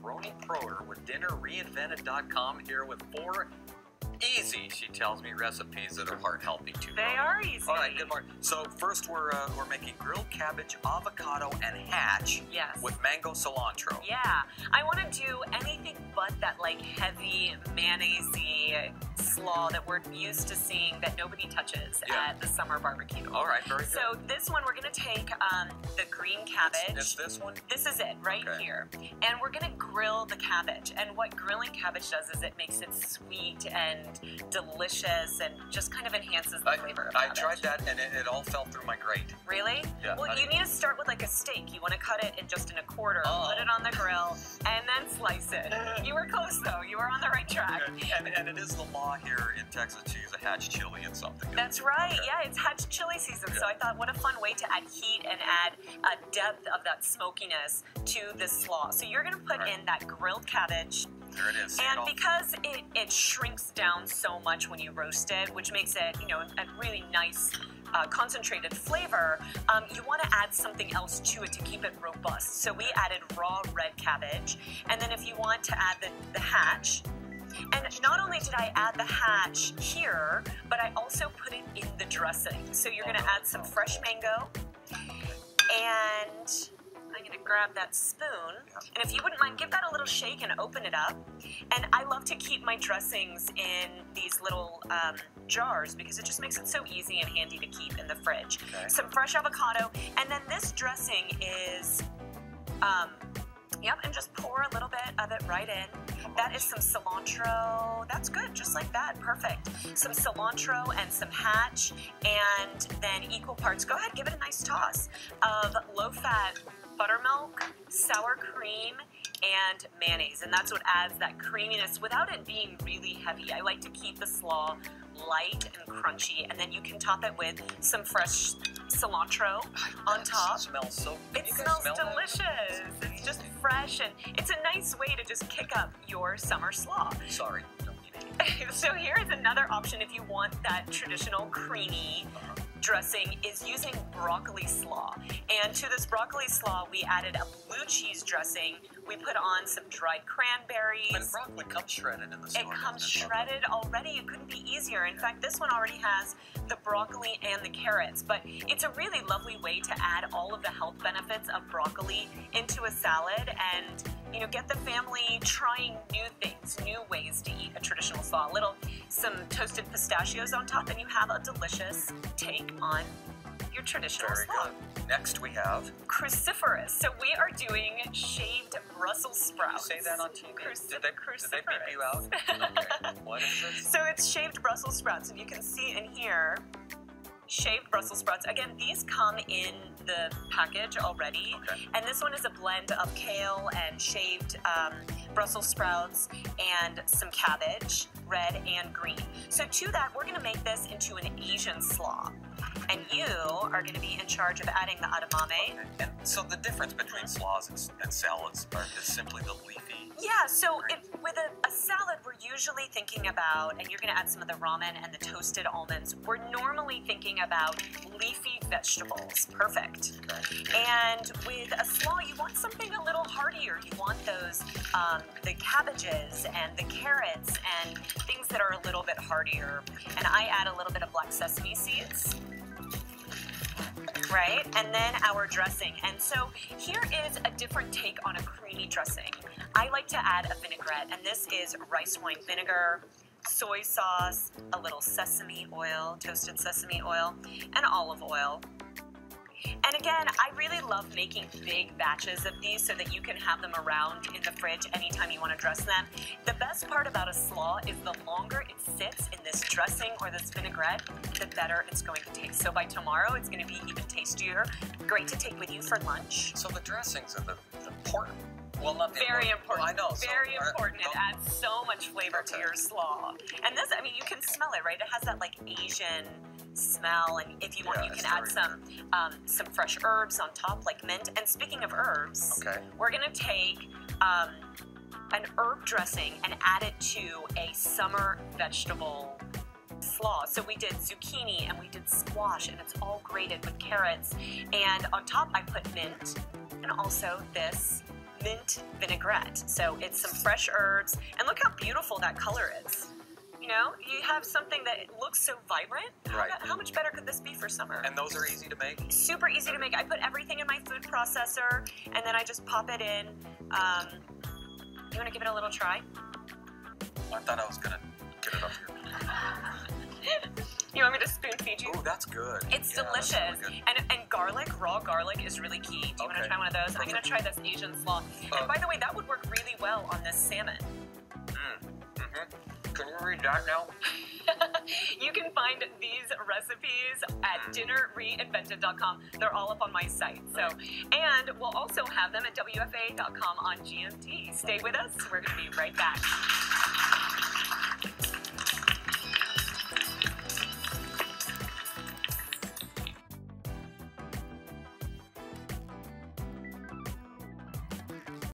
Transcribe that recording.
Roni Proder with DinnerReinvented.com here with 4 easy, she tells me, recipes that are heart healthy too. They are easy. All right, good morning. So first we're making grilled cabbage, avocado, and hatch with mango cilantro. Yeah, I want to do anything but that like heavy mayonnaise-y slaw that we're used to seeing that nobody touches at the summer barbecue. All right, very good. So this one we're going to take the green cabbage. Is this one? This is it right here. And we're going to grill the cabbage. And what grilling cabbage does is it makes it sweet and delicious and just kind of enhances the flavor of cabbage. I tried that and it all fell through my grate. Really? Yeah. Well, you need to start with like a steak. You want to cut it in a quarter, put it on the grill, and then slice it. You were close though. You were on the right track. And it is the law here in Texas to use a hatch chili and something. That's right. Yeah, it's hatch chili season. So I thought, what a fun way to add heat and add a depth of that smokiness to this slaw. So you're going to put in that grilled cabbage. There it is. And because it shrinks down so much when you roast it, which makes it, you know, a really nice concentrated flavor, you want to add something else to it to keep it robust. So we added raw red cabbage, and then if you want to add the hatch, and not only did I add the hatch here, but I also put it in the dressing. So you're going to add some fresh mango, and I'm going to grab that spoon, and if you wouldn't mind, give that a little shake and open it up. And I love to keep my dressings in these little jars because it just makes it so easy and handy to keep in the fridge. Some fresh avocado, and then this dressing is, and just pour a little bit of it right in. That is some cilantro. That's good, just like that, perfect. Some cilantro and some hatch, and then equal parts, go ahead, give it a nice toss, of low-fat buttermilk, sour cream, and mayonnaise, and that's what adds that creaminess without it being really heavy. I like to keep the slaw light and crunchy, and then you can top it with some fresh cilantro on top. It smells delicious. It's just fresh, and it's a nice way to just kick up your summer slaw. Sorry. So here's another option if you want that traditional creamy dressing, is using broccoli slaw. And to this broccoli slaw, we added a blue cheese dressing. We put on some dried cranberries. And broccoli comes shredded in the store. It comes shredded already. It couldn't be easier. In fact, this one already has the broccoli and the carrots. But it's a really lovely way to add all of the health benefits of broccoli into a salad and, you know, get the family trying new things, new ways to eat a traditional slaw. Some toasted pistachios on top, and you have a delicious take on your traditional slaw. Good. Next we have cruciferous. So we are doing shaved Brussels sprouts. Say that on TV. Did they beep you out? Okay. What is this? So it's shaved Brussels sprouts. If you can see in here, shaved Brussels sprouts. Again, these come in the package already. And this one is a blend of kale and shaved Brussels sprouts and some cabbage, red and green. So to that, we're going to make this into an Asian slaw. And you are going to be in charge of adding the edamame. And so the difference between slaws and salads is simply the leafy. Yeah, so with a salad, we're usually thinking about, and you're going to add some of the ramen and the toasted almonds, we're normally thinking about leafy vegetables. Perfect. And with a slaw, you want something a little heartier. You want those, the cabbages and the carrots and things that are a little bit heartier. And I add a little bit of black sesame seeds. Right? And then our dressing. And so here is a different take on a creamy dressing. I like to add a vinaigrette, and this is rice wine vinegar, soy sauce, a little sesame oil, toasted sesame oil, and olive oil. And again, I really love making big batches of these so that you can have them around in the fridge anytime you want to dress them. The best part about a slaw is the longer it sits in this dressing or this vinaigrette, the better it's going to taste. So by tomorrow, it's going to be even tastier. Great to take with you for lunch. So the dressings are the important. Well, not very important. Well, I know. Very important. It adds so much flavor to your slaw. And this, I mean, you can smell it, right? It has that like Asian smell, and if you want, you can add some fresh herbs on top, like mint. And speaking of herbs, we're gonna take an herb dressing and add it to a summer vegetable slaw. So we did zucchini and we did squash, and it's all grated with carrots. And on top, I put mint and also this mint vinaigrette. So it's some fresh herbs, and look how beautiful that color is. You know, you have something that looks so vibrant. Right. How much better could this be for summer? And those are easy to make? Super easy to make. I put everything in my food processor, and then I just pop it in. You want to give it a little try? I thought I was going to get it up here. You want me to spoon feed you? Oh, that's good. It's Yeah, that's delicious. really good. And garlic, raw garlic is really key. Do you want to Okay. try one of those? I'm going to try this Asian slaw. And by the way, that would work really well on this salmon. Can you read that now? You can find these recipes at dinnerreinvented.com. They're all up on my site. So, and we'll also have them at WFA.com on GMT. Stay with us. We're going to be right back.